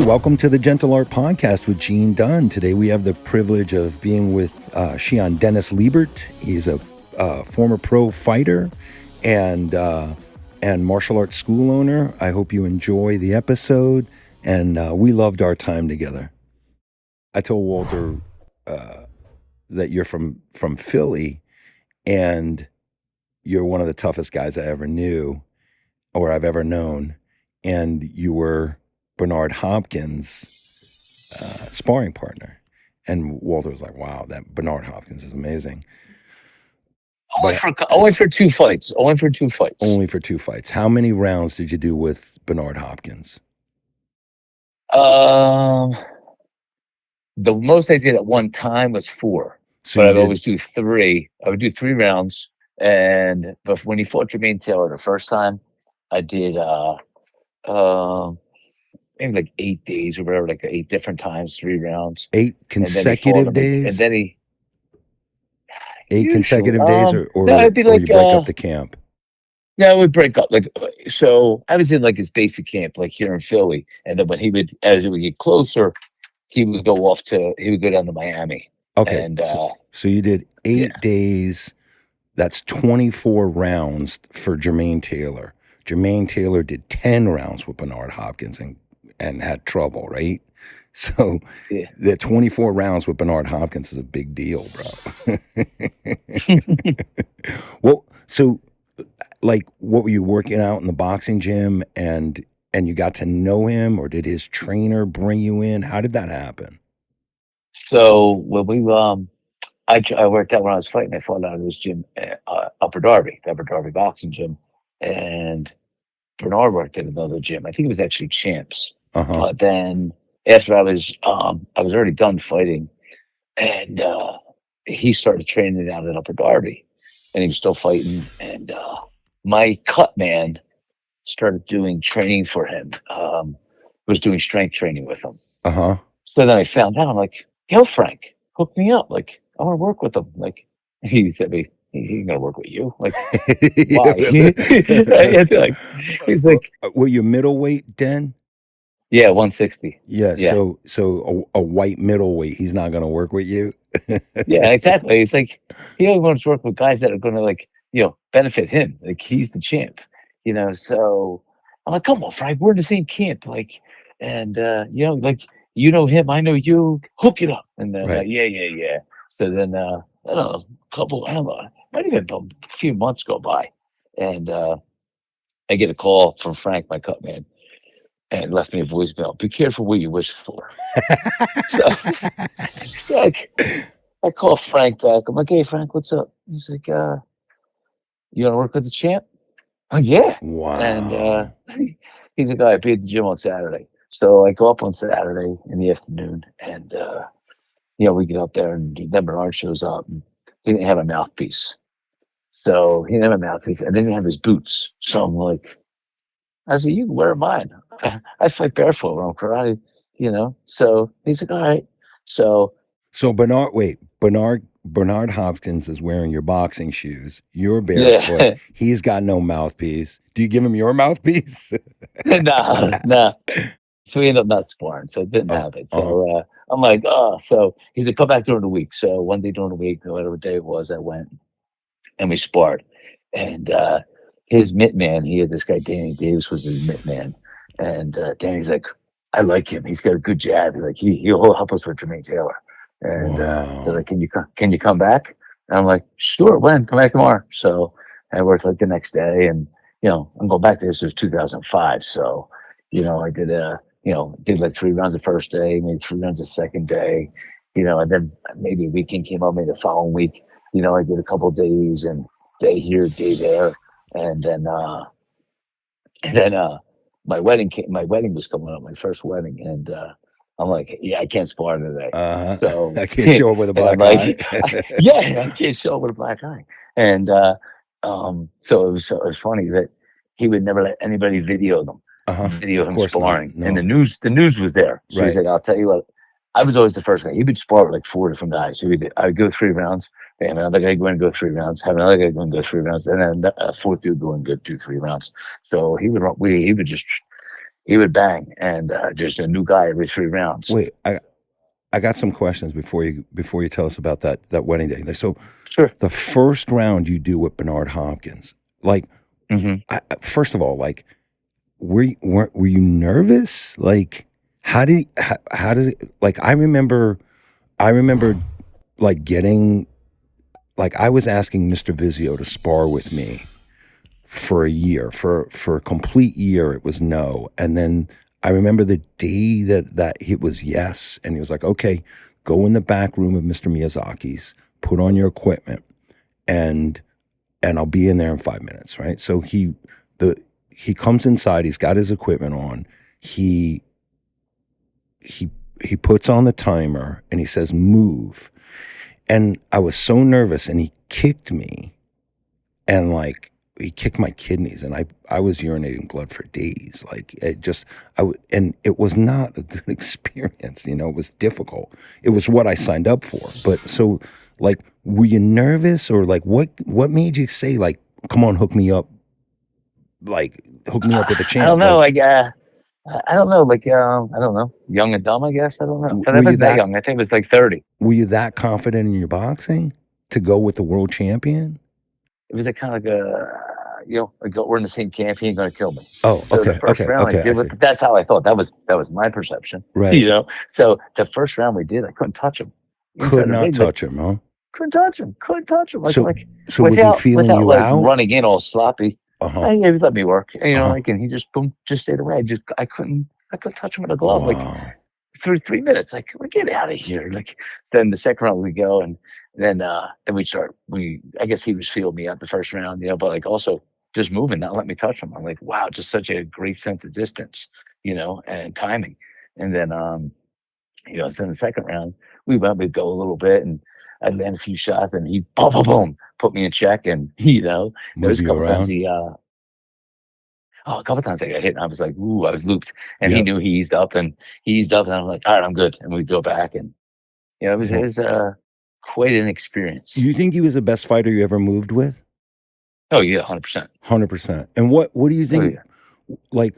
Welcome to the Gentle Art Podcast with Gene Dunn. Today we have the privilege of being with Shion Dennis Leibert. He's a former pro fighter and martial arts school owner. I hope you enjoy the episode, and we loved our time together. I told Walter that you're from Philly, and you're one of the toughest guys I ever knew or I've ever known, and you were Bernard Hopkins' sparring partner. And Walter was like, wow, that Bernard Hopkins is amazing. Only for two fights. Only for two fights. How many rounds did you do with Bernard Hopkins? The most I did at one time was 4. But I'd always do 3. I would do 3 rounds. But when he fought Jermaine Taylor the first time, I did maybe like 8 days or whatever, like 8 different times, 3 rounds. 8 consecutive days? And then he 8 consecutive days, or no, it'd be like, you break up the camp? No, we'd break up. So I was in like his basic camp, like here in Philly. And then as it would get closer, he would go down to Miami. Okay. And, so you did 8 days. That's 24 rounds for Jermaine Taylor. Jermaine Taylor did 10 rounds with Bernard Hopkins and had trouble, right? So the 24 rounds with Bernard Hopkins is a big deal, bro. Well, so like, what were you working out in the boxing gym and you got to know him, or did his trainer bring you in? How did that happen? So when we I worked out when I was fighting. I fought out of this gym, Upper Darby boxing gym, and Bernard worked at another gym. I think it was actually Champs. But then after I was already done fighting, and he started training out at Upper Darby, and he was still fighting. And my cut man started doing training for him. Was doing strength training with him. So then I found out, I'm like, yo, Frank, hook me up. Like, I want to work with him. Like, he said, he ain't gonna work with you. Like, why? He's like, were you middleweight, Den? Yeah, 160. Yeah. So a white middleweight, he's not gonna work with you. Yeah, exactly. It's like he only wants to work with guys that are gonna benefit him. Like, he's the champ, So I'm like, come on, Frank, we're in the same camp. Like, and you know him, I know you. Hook it up. And then Right. Yeah. So then I don't know, might even a few months go by, and I get a call from Frank, my cut man, and left me a voicemail. Be careful what you wish for. So I call Frank back. I'm like, hey, Frank, what's up? He's like, you want to work with the champ? Oh, yeah. Wow. And he's a guy I paid the gym on Saturday. So I go up on Saturday in the afternoon, and we get up there, and then Bernard shows up, and he didn't have a mouthpiece. So he didn't have a mouthpiece, and didn't have his boots. So I'm like, I said, you can wear mine. I fight barefoot when I'm karate, So he's like, all right. So Bernard Hopkins is wearing your boxing shoes. You're barefoot. Yeah. He's got no mouthpiece. Do you give him your mouthpiece? No. So we ended up not sparring, so it didn't happen. So I'm like, so he's like, come back during the week. So one day during the week, whatever day it was, I went and we sparred. And his mitt man, he had this guy, Danny Davis was his mitt man. And Danny's like, I like him. He's got a good jab. He'll help us with Jermaine Taylor. And they're like, can you come back? And I'm like, sure, when? Come back tomorrow. So I worked like the next day, and I'm going back to this. It was 2005. So I did did like 3 rounds the first day, maybe 3 rounds the second day, and then maybe a weekend came up, maybe the following week, I did a couple of days, and day here, day there, and then my wedding was coming up, my first wedding, and I'm like, yeah, I can't spar today. So I can't show up with a black eye. I can't show up with a black eye. And so it was funny that he would never let anybody video them. Video him sparring. No. And the news was there. So he's like, I'll tell you what, I was always the first guy. He would spar with like 4 different guys. I would go 3 rounds, and another guy go in and go 3 rounds, have another guy go and go 3 rounds, and then a fourth dude go and go 2-3 rounds. So he would just he would bang, and just a new guy every 3 rounds. Wait, I got some questions before you tell us about that wedding day. So Sure. the first round you do with Bernard Hopkins, like, first of all, like, were you nervous? Like, how does it, like, I remember like getting, like, I was asking Mr. Vizio to spar with me for a year, for a complete year. It was no. And then I remember the day that it was yes. And he was like, okay, go in the back room of Mr. Miyazaki's, put on your equipment, and I'll be in there in 5 minutes. Right. So he comes inside, he's got his equipment on. He puts on the timer and he says, move. And I was so nervous, and he kicked me, and like, he kicked my kidneys, and I was urinating blood for days. Like, and it was not a good experience. It was difficult. It was what I signed up for. But so, like, were you nervous, or like, what made you say, like, come on, hook me up? Like, hook me up with a champ. I don't know. I don't know. Like, I don't know. Young and dumb, I guess. I don't know. But I was that young. I think it was like 30. Were you that confident in your boxing to go with the world champion? It was like kind of like we're in the same camp. He ain't gonna kill me. Oh, so okay, the first okay, round okay. I did that's how I thought. That was my perception. Right. So the first round we did, I couldn't touch him. Could not touch him, huh? Couldn't touch him. Like, so without, was he feeling without you like out? running in all sloppy. Uh-huh. He let me work. Like, and he just stayed away. I couldn't touch him with a glove. Wow. Like, through 3 minutes, like, get out of here. Like, then the second round we go, and then we start. I guess he was feeling me out the first round, but like also just moving, not let me touch him. I'm like, wow, just such a great sense of distance, and timing. And then so in the second round we'd go a little bit, and I'd land a few shots, and he boom, boom, boom, put me in check, and there's a couple times a couple times I got hit, and I was like, ooh, I was looped, and he knew he eased up, and I'm like, all right, I'm good, and we'd go back, and it was quite an experience. You think he was the best fighter you ever moved with? Oh yeah, 100%. 100%. And what do you think? Oh, yeah. Like,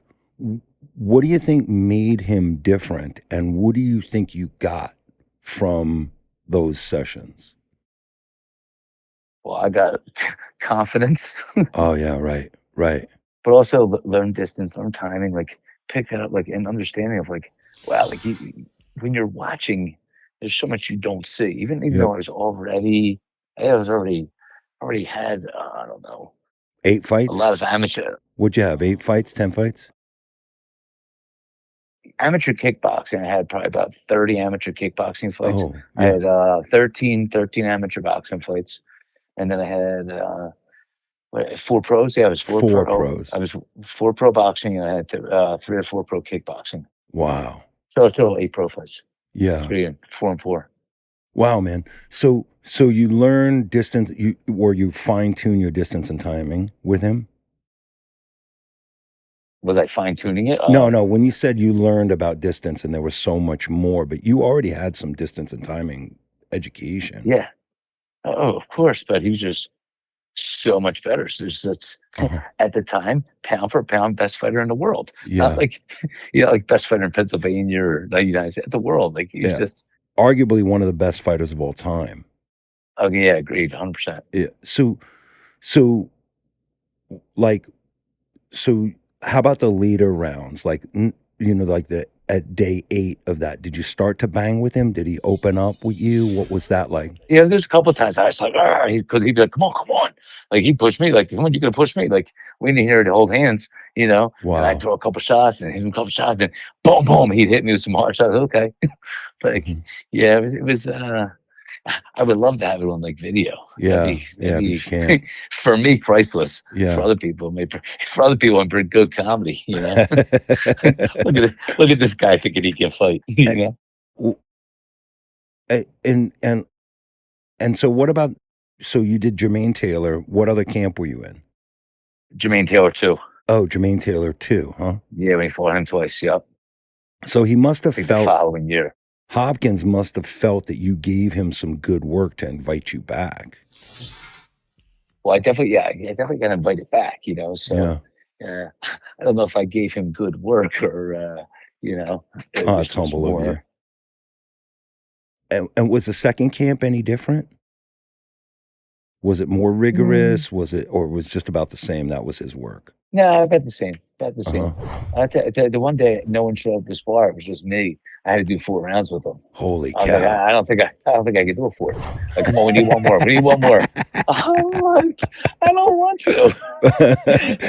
what do you think made him different, and what do you think you got from those sessions? Well, I got confidence. Oh yeah, right. But also learn distance, learn timing, like pick that up, like an understanding of like, wow, like when you're watching, there's so much you don't see. Even though I was already had I don't know, 8 fights. A lot of amateur. What'd you have? 8 fights, 10 fights? Amateur kickboxing. I had probably about 30 amateur kickboxing fights. Oh, yeah. I had 13 amateur boxing fights, and then I had 4 pros. Yeah, I was 4 pros. I was 4 pro boxing, and I had 3 or 4 pro kickboxing. Wow. So a total 8 pro fights. Yeah. 3 and 4 and 4. Wow, man. So you learn distance, you fine tune your distance and timing with him? Was I fine tuning it? No. When you said you learned about distance and there was so much more, but you already had some distance and timing education. Yeah. Oh, of course. But he was just so much better. So it's at the time, pound for pound, best fighter in the world. Yeah. Not like, like best fighter in Pennsylvania or the United States, the world. Like, he's just arguably one of the best fighters of all time. Oh yeah, agreed, 100%. Yeah. So how about the later rounds? Like, like at day 8 of that, did you start to bang with him? Did he open up with you? What was that like? Yeah, there's a couple of times I was like, because he'd be like, come on. Like, he pushed me, like, come on, you gonna push me? Like, we didn't hear to hold hands, Wow. And I'd throw a couple shots and hit him a couple shots, and boom, boom, he'd hit me with some hard shots. Okay. Like, yeah, it was I would love to have it on like video. Yeah, you can't. For me, priceless. Yeah. For other people, I'm pretty good comedy. Look at this guy thinking he can fight. And so what about? So you did Jermaine Taylor. What other camp were you in? Jermaine Taylor 2. Oh, Jermaine Taylor 2, huh? Yeah, we fought him twice. Yep. So he must have felt the following year. Hopkins must have felt that you gave him some good work to invite you back. Well, I definitely got invited back, So I don't know if I gave him good work or it Oh, was it's just humble of you. more. And was the second camp any different? Was it more Mm, rigorous? Was it, or was just about the same? That was his work. no, about the same. About the Uh same. huh. The one day no one showed up to spar. It was just me. I had to do 4 rounds with him. Holy I was like, cow. I don't think I can do a fourth. Like, come on, we need one more. We need one more. I'm like, I don't want to.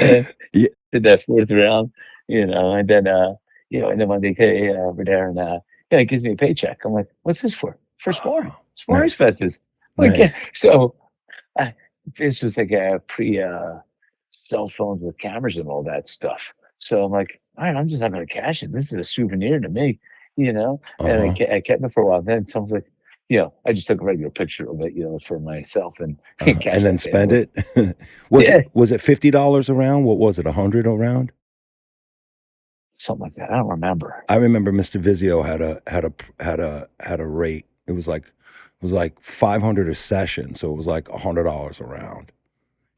And Yeah. did that fourth round, and then and then when they came over there and he gives me a paycheck. I'm like, what's this for? For sparring. Sparring Nice. expenses. Like, Nice. so uh, this was like a pre cell phones with cameras and all that stuff. So I'm like, all right, I'm just not gonna cash it. This is a souvenir to me, Uh and huh. I kept it for a while. Then someone's like, I just took a regular picture of it, for myself and And cashed then that bad spend boy. it. Yeah, Was it $50 a round? What was it? 100 a round? something like that. I don't remember. I remember Mr. Vizio had a rate. It was like 500 a session, so it was like $100 a round.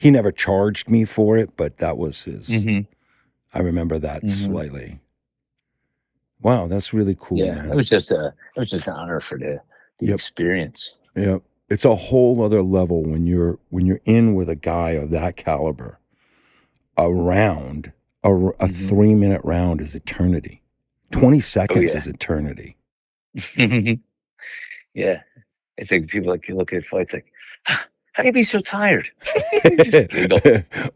He never charged me for it, but that was his. Hmm. I remember that Hmm. slightly. Wow, that's really cool, Yeah, man. it was just an honor for the Yep, experience. yep. It's a whole other level when you're in with a guy of that caliber. A round, a Hmm. 3-minute round is eternity. 20 Oh seconds yeah. is eternity. Yeah. It's like people like look at fights like, how can you be so tired? Just giggle.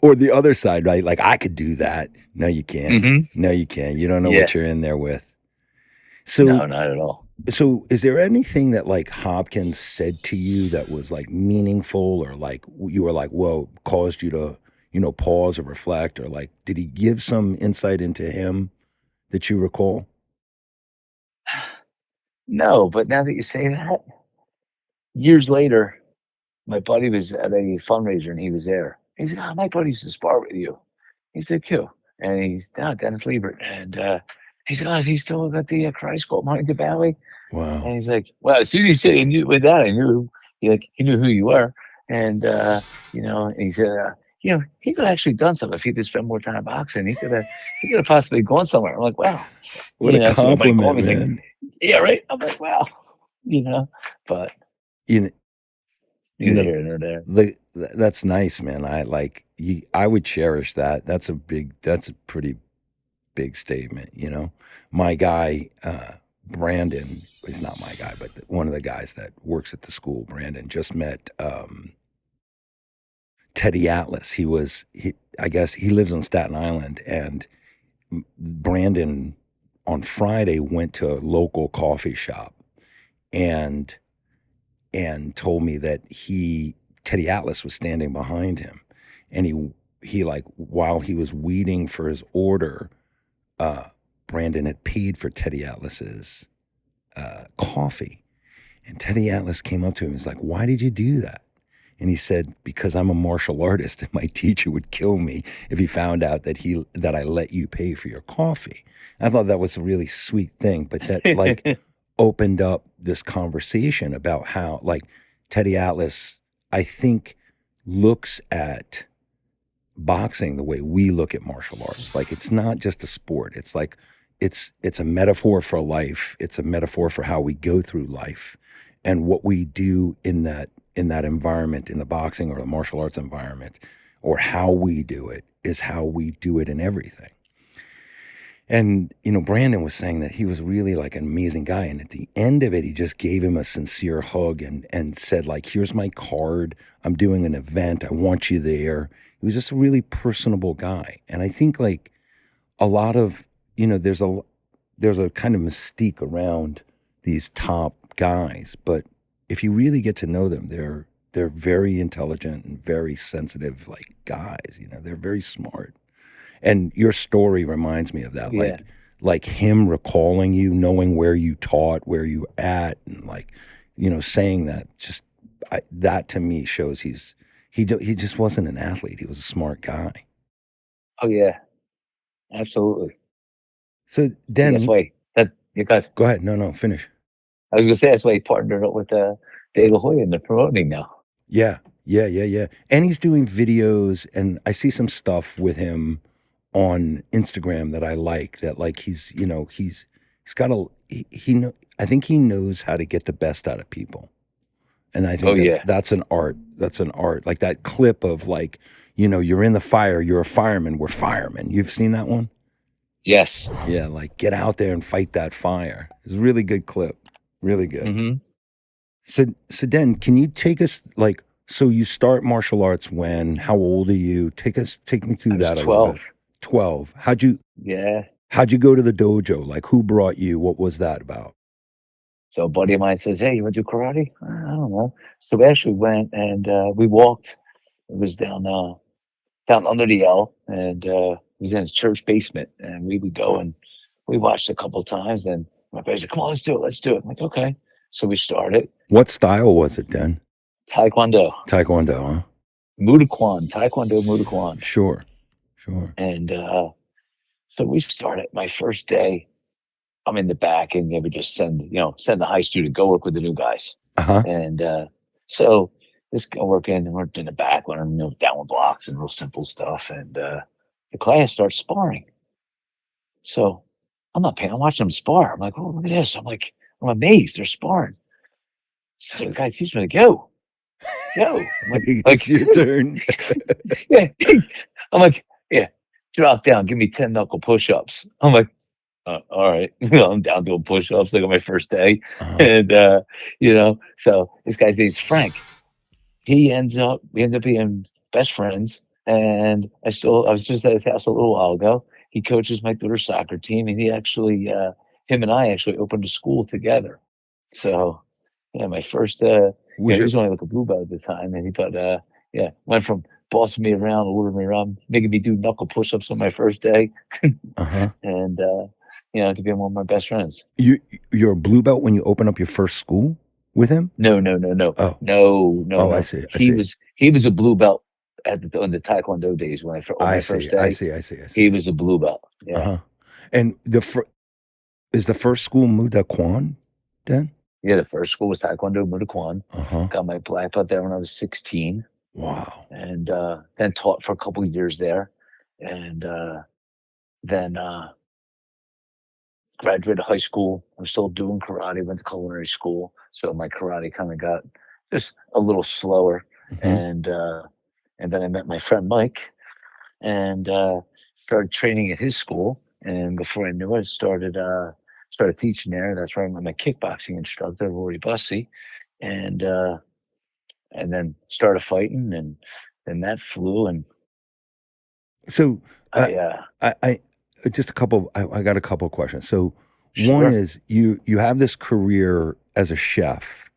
Or the other side, right? Like, I could do that. No, you can't. Hmm. No, you can't. You don't know Yeah. what you're in there with. So, No, not at all. so is there anything that like Hopkins said to you that was like meaningful, or like you were like, whoa, caused you to, pause or reflect, or like, did he give some insight into him that you recall? No, but now that you say that, years later, my buddy was at a fundraiser and he was there. He's like, oh, my buddy used to spar with you. He's like, who? And he's down Dennis Leibert. And he's like, oh, is he still got the karate school at Huntington Valley? And Wow. he's like, well, as soon as he said he knew with that, I knew he knew who you were. And and he said, he could have actually done something if he could spend more time boxing. He could have possibly gone somewhere. I'm like, wow. What a So my buddy called compliment, me, he's like, man. yeah, right. I'm like, wow, but You know, you neither know, here nor there. that's nice, man. I would cherish that. That's a pretty big statement, My guy, Brandon, is not my guy, but one of the guys that works at the school, Brandon, just met Teddy Atlas. I guess he lives on Staten Island, and Brandon on Friday went to a local coffee shop and told me that Teddy Atlas was standing behind him, and he like, while he was waiting for his order, Brandon had paid for Teddy Atlas's coffee, and Teddy Atlas came up to him and was like, "Why did you do that?" And he said, "Because I'm a martial artist, and my teacher would kill me if he found out that I let you pay for your coffee." I thought that was a really sweet thing, but that like opened up this conversation about how like Teddy Atlas, I think, looks at boxing the way we look at martial arts. Like, it's not just a sport. It's like it's a metaphor for life. It's a metaphor for how we go through life, and what we do in that environment, in the boxing or the martial arts environment, or how we do it is how we do it in everything. And, Brandon was saying that he was really like an amazing guy. And at the end of it, he just gave him a sincere hug and said, like, "Here's my card. I'm doing an event. I want you there." He was just a really personable guy. And I think like a lot of, there's a kind of mystique around these top guys, but if you really get to know them, they're very intelligent and very sensitive, like, guys. They're very smart. And your story reminds me of that, Yeah. like him recalling you, knowing where you taught, where you at, and like, saying that. Just that to me shows he just wasn't an athlete. He was a smart guy. Oh yeah. Absolutely. So I think that's then, why that you guys. go ahead. No, finish. I was gonna say that's why he partnered up with De La Hoya and they're promoting now. Yeah, yeah, yeah, yeah. And he's doing videos, and I see some stuff with him on Instagram that I like. That like he's got I think he knows how to get the best out of people. And I Oh think yeah. that's an art. That's an art. Like that clip of like, you're in the fire, you're a fireman, we're firemen. You've seen that one? Yes. Yeah, like get out there and fight that fire. It's a really good clip. Really good. Mm-hmm. So then can you take us like, so you start martial arts when? How old are you? Take me I through was that a little bit. 12. 12. Yeah. How'd you go to the dojo? Like who brought you? What was that about? So a buddy of mine says, "Hey, you want to do karate?" I don't know. So we actually went and we walked. It was down under the L, and it was in his church basement. And we would go and we watched a couple of times. Then my buddy's like, "Come on, let's do it. Let's do it." I'm like, "Okay." So we started What style was it then? Taekwondo, Taekwondo, huh? Muda Kwon, Taekwondo Muda Kwon, Sure. and so we started. My first day, I'm in the back, and they would just send the high student go work with the new guys. Uh-huh. And so this guy working, and we're in the back learning downward blocks and real simple stuff. And the class starts sparring. So I'm not paying. I'm watching them spar. I'm like, oh, look at this. I'm amazed. They're sparring. So the guy teaches me like, yo. I'm It's your turn. yeah. I'm like, yeah, drop down. Give me 10 knuckle push-ups. I'm like, all right. I'm down doing push-ups like on my first day. Uh-huh. And, so this guy's name's Frank. We end up being best friends. And I was just at his house a little while ago. He coaches my daughter's soccer team, and him and I actually opened a school together. So, yeah, my first, he was only like a blue belt at the time, went from bossing me around, ordering me around, making me do knuckle push-ups on my first day, Uh-huh. and to be one of my best friends. You're a blue belt when you open up your first school with him? No. Oh. No. I see. He was a blue belt in the Taekwondo days on my first day. I see. He was a blue belt. Yeah. Uh-huh. And is the first school Muda Kwon then? Yeah, the first school was Taekwondo Muda Kwon. Uh-huh. Got my black belt there when I was 16. Wow. And then taught for a couple of years there. And then graduated high school. I'm still doing karate, went to culinary school. So my karate kind of got just a little slower. Mm-hmm. And then I met my friend Mike and started training at his school. And before I knew it, started teaching there. That's where I met my kickboxing instructor, Rory Bussey. And then started fighting, and then that flew. And So I just a couple. I got a couple of questions. So Sure. one is you have this career as a chef,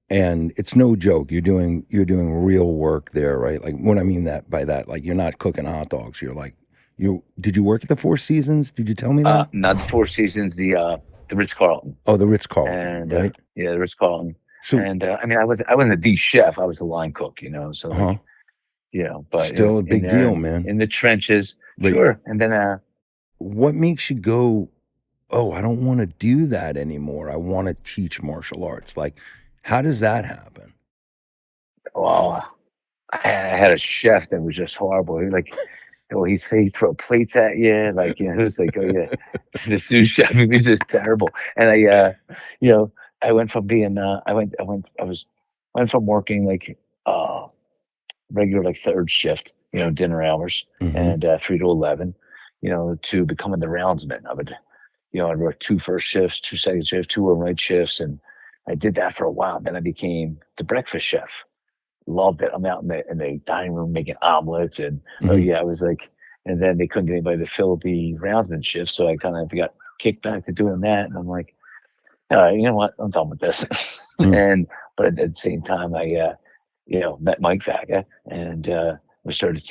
and it's no joke. You're doing real work there, right? Like what I mean by that, like you're not cooking hot dogs. You're like did you work at the Four Seasons? Did you tell me that? Not the Four Seasons, the Ritz Carlton. Oh, the Ritz Carlton, And right? yeah, the Ritz Carlton. So I wasn't the chef. I was the line cook, so uh-huh. but Still a big deal, man. In the trenches. But sure. And then what makes you go, oh, I don't want to do that anymore. I want to teach martial arts. Like, how does that happen? well, I had a chef that was just horrible. He'd throw plates at you, it was like, oh yeah, the sous chef, he was just terrible. And I went from being, went from working regular third shift, dinner hours, Mm-hmm. and 3 to 11, to becoming the roundsman. I'd work 2 first shifts, 2 second shifts, 2 overnight shifts, and I did that for a while. Then I became the breakfast chef. Loved it. I'm out in the dining room making omelets, and Mm-hmm. I was like, and then they couldn't get anybody to fill the roundsman shift, so I kind of got kicked back to doing that, and I'm like, all right, you know what, I'm done with this. Mm-hmm. But at the same time, I met Mike Vaga, and we started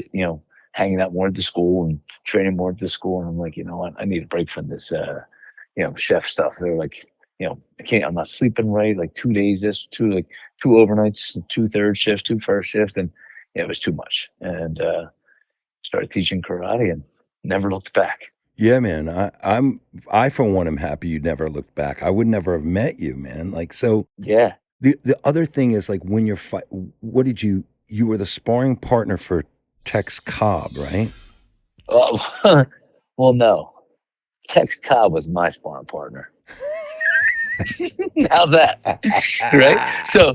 hanging out more at the school and training more at the school, and I'm like, you know what, I need a break from this chef stuff. They're like, I'm not sleeping right, like 2 days this, 2 overnights, 2 third shifts, 2 first shifts, and it was too much. And started teaching karate and never looked back. Yeah, man. I for one am happy you never looked back. I would never have met you, man. Like, so Yeah. the other thing is like when you're what did you were the sparring partner for Tex Cobb, right? Oh, well, no. Tex Cobb was my sparring partner. How's that? Right? So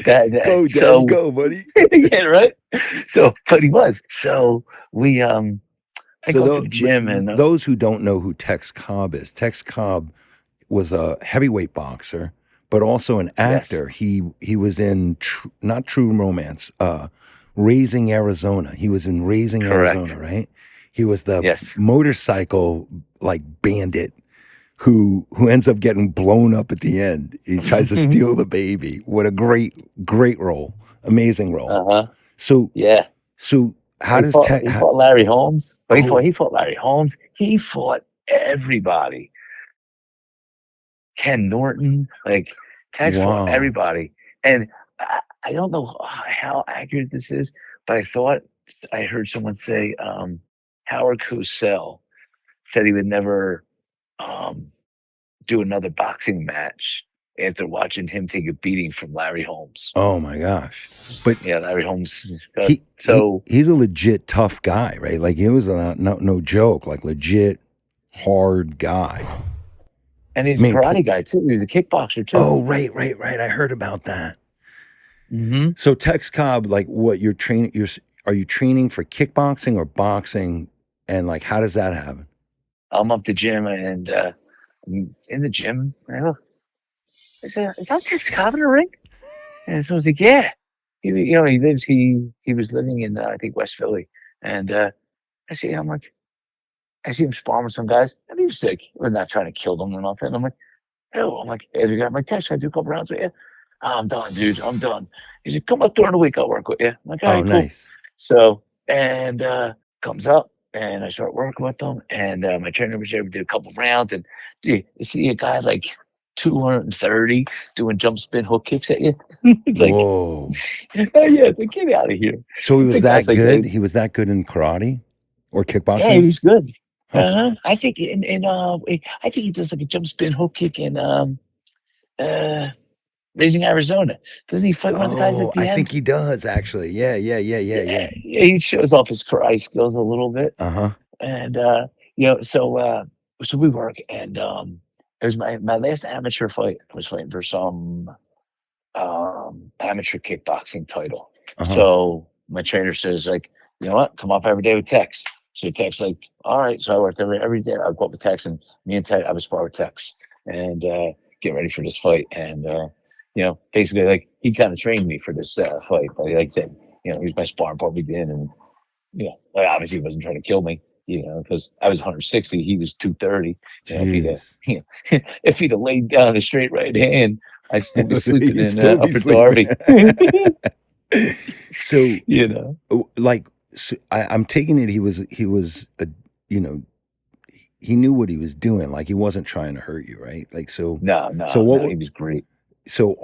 Go, Dan, so go, buddy. yeah, right. So, but he was. So we I So go up to the gym and those who don't know who Tex Cobb is, Tex Cobb was a heavyweight boxer, but also an yes, actor. He was in not True Romance, Raising Arizona. He was in Raising Arizona, correct. right? He was the Yes. motorcycle like bandit who ends up getting blown up at the end. He tries to steal the baby. What a great role, amazing role. Uh-huh. So Yeah. so how does He fought Larry Holmes. But oh he fought Larry Holmes. He fought everybody. Ken Norton, like Tex fought wow everybody. And I don't know how accurate this is, but I thought I heard someone say Howard Cosell said he would never um, do another boxing match after watching him take a beating from Larry Holmes. oh my gosh, but Yeah, Larry Holmes. he's a legit tough guy, right? Like he was no joke, like legit hard guy. And he's I a mean, karate guy too. He was a kickboxer too. oh right. I heard about that. Mm-hmm. So Tex Cobb, like what you're training, are you training for kickboxing or boxing, and like how does that happen? I'm up the gym and I'm in the gym. I said, "Is that Tex Cobb in the ring?" And so I was like, "Yeah." He was living in I think West Philly, and I see him sparring with some guys, and he was sick. We're not trying to kill them or nothing. I'm like, "Oh," I'm like, "Tex, I do a couple rounds with you." "Oh, I'm done, dude. I'm done." He's like, "Come up during the week. I'll work with you." I'm like, "All Oh, right, cool." nice. So and comes up and I start working with them, and my trainer was there. We did a couple rounds, and dude, you see a guy like 230 doing jump spin hook kicks at you. It's like, Whoa. oh yeah, it's like get out of here. So he was The guy's that like, good? He was that good in karate or yeah, kickboxing? he's good. Huh. I think I think he does like a jump spin hook kick in uh Raising Arizona. Doesn't he fight one of the guys at Oh, the I think end? he does actually. Yeah. Yeah, yeah, he shows off his karate skills a little bit. Uh-huh. And so we work, and it was my last amateur fight. I was fighting for some amateur kickboxing title. Uh-huh. So my trainer says, like, you know what, come up every day with Tex. So Tex like, all right. So I worked every day. I go up with Tex, and me and Tex, I was spar with Tex and get ready for this fight. And basically, like, he kind of trained me for this fight. Like I said, he was my sparring partner then, and like, obviously he wasn't trying to kill me, because I was 160, he was 230. Jeez. If he'd have laid down a straight right hand, I'd still be sleeping He'd in still be Upper sleeping. Darby. So like I'm taking it he was he knew what he was doing. Like he wasn't trying to hurt you, right? Like so No, what he was great. so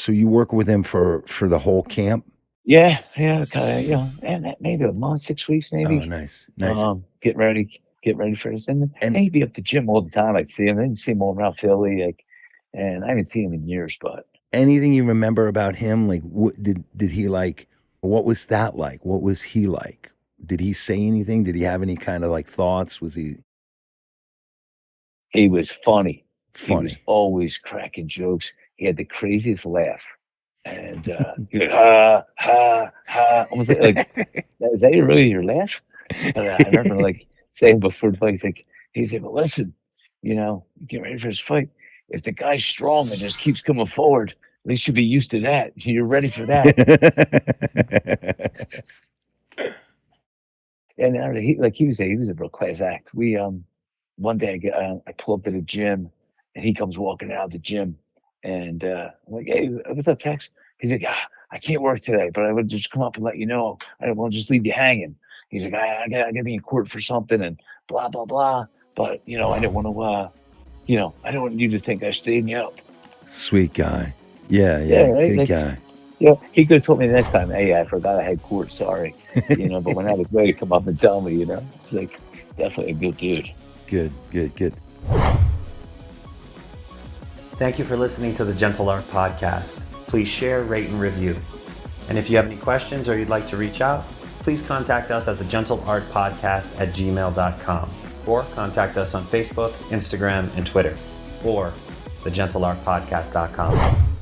you work with him for the whole camp? Yeah, kind of, and maybe a month, 6 weeks, Oh, maybe. nice. Get ready for this, and And he'd be at the gym all the time. I'd see him. I didn't see him all around Philly, like, and I haven't seen him in years. But anything you remember about him? Like, what did he like? What was that like? What was he like? Did he say anything? Did he have any kind of like thoughts? Was he he was funny. He was funny? always cracking jokes. He had the craziest laugh, and he would ha ha ha. Almost like is that really your laugh? And I remember like saying before the fight, he said, "But listen, get ready for this fight. If the guy's strong and just keeps coming forward, at least you'll be used to that. You're ready for that." And he was a real class act. We one day I pull up to the gym, and he comes walking out of the gym, and I'm like, "Hey, what's up, Tex?" He's like, "I can't work today, but I would just come up and let you know. I don't want to just leave you hanging." He's like, I gotta be in court for something and blah blah blah. But I didn't want to I don't want you to think I stayed you up. Sweet guy. Yeah, Yeah, right. good Like, guy. he could have told me the next time, "Hey, I forgot I had court. Sorry." But when I was ready to come up and tell me, it's like definitely a good dude. Good. Thank you for listening to the Gentle Art Podcast. Please share, rate, and review. And if you have any questions or you'd like to reach out, please contact us at thegentleartpodcast@gmail.com or contact us on Facebook, Instagram, and Twitter or thegentleartpodcast.com.